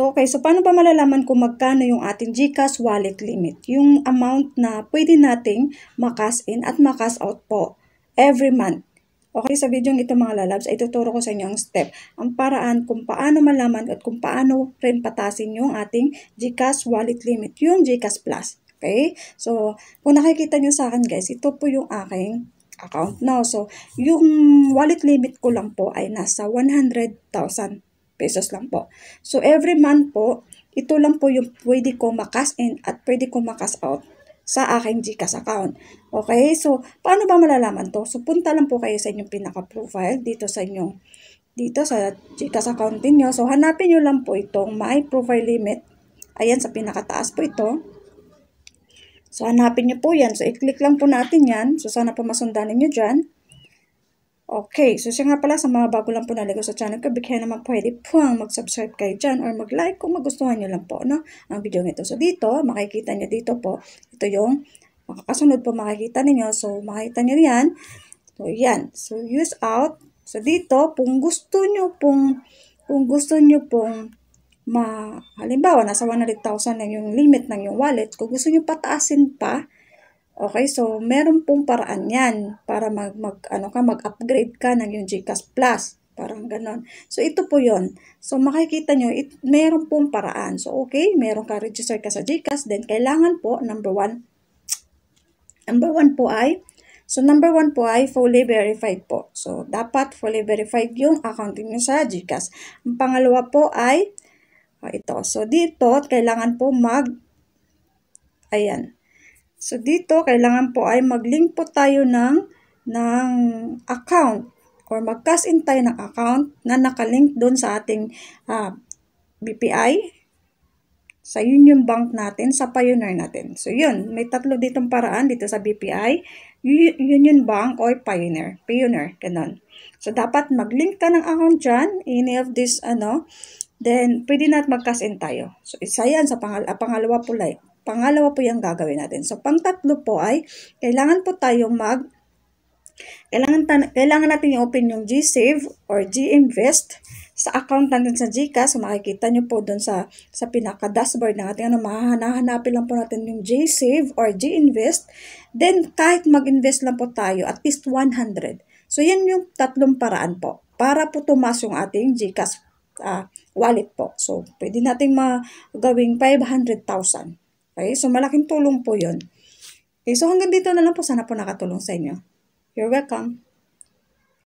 Okay, so paano ba malalaman kung magkano yung ating GCash wallet limit? Yung amount na pwede nating ma-cash in at ma-cash out po every month. Okay, sa video ito mga lalabs, ay tuturo ko sa inyo ang step, ang paraan kung paano malaman at kung paano rin patasin yung ating GCash wallet limit, yung GCash Plus. Okay, so kung nakikita nyo sa akin guys, ito po yung aking account now. So, yung wallet limit ko lang po ay nasa 100,000 pesos lang po. So, every month po, ito lang po yung pwede ko ma-cash in at pwede ko ma-cash out sa aking GCash account. Okay? So, paano ba malalaman to? So, punta lang po kayo sa inyong pinaka-profile dito sa inyong dito sa GCash account niyo. So, hanapin nyo lang po itong My Profile Limit. Ayan, sa pinakataas po ito. So, hanapin nyo po yan. So, i-click lang po natin yan. So, sana po masundan ninyo dyan. Okay, so siya nga pala sa mga bago lang po naligaw sa channel ko, kaya naman pwede po mag-subscribe kayo dyan or mag-like kung magustuhan nyo lang po, no, ang video nito. So dito, makikita nyo dito po, ito yung makakasunod po makikita ninyo. So makikita nyo yan. So yan, so use out. So dito, kung gusto nyo pong halimbawa, nasa 100,000 na yung limit ng yung wallet, kung gusto nyo pataasin pa, okay, so meron pong paraan yan para mag-upgrade ka ng yung GCash Plus. Parang ganon. So, ito po yon. So, makikita nyo, meron pong paraan. So, okay, meron ka, register ka sa GCash, then kailangan po, number one po ay fully verified po. So, dapat fully verified yung account nyo sa GCash. Ang pangalawa po ay, ito. So, dito, kailangan po ayan. So, dito, kailangan po ay mag-link po tayo ng account or mag-cash in tayo ng account na nakalink doon sa ating BPI, sa Union Bank natin, sa Pioneer natin. So, yun. May tatlo ditong paraan dito sa BPI, Union Bank, or Pioneer. Ganun. So, dapat mag-link ka ng account dyan, any of this, then, pwede natin mag-cash in tayo. So, isa yan sa pangalawa po yung gagawin natin. So, pang-tatlo po ay, kailangan natin i-open yung GSave or GInvest sa account natin sa GCash. So, makikita nyo po doon sa pinaka-dashboard natin. Mahahanapin lang po natin yung GSave or GInvest. Then, kahit mag-invest lang po tayo, at least 100. So, yan yung tatlong paraan po para po tumas yung ating GCash wallet po. So, pwede nating magawing 500,000. Okay, so malaking tulong po yun. Okay, so hanggang dito na lang po. Sana po nakatulong sa inyo. You're welcome.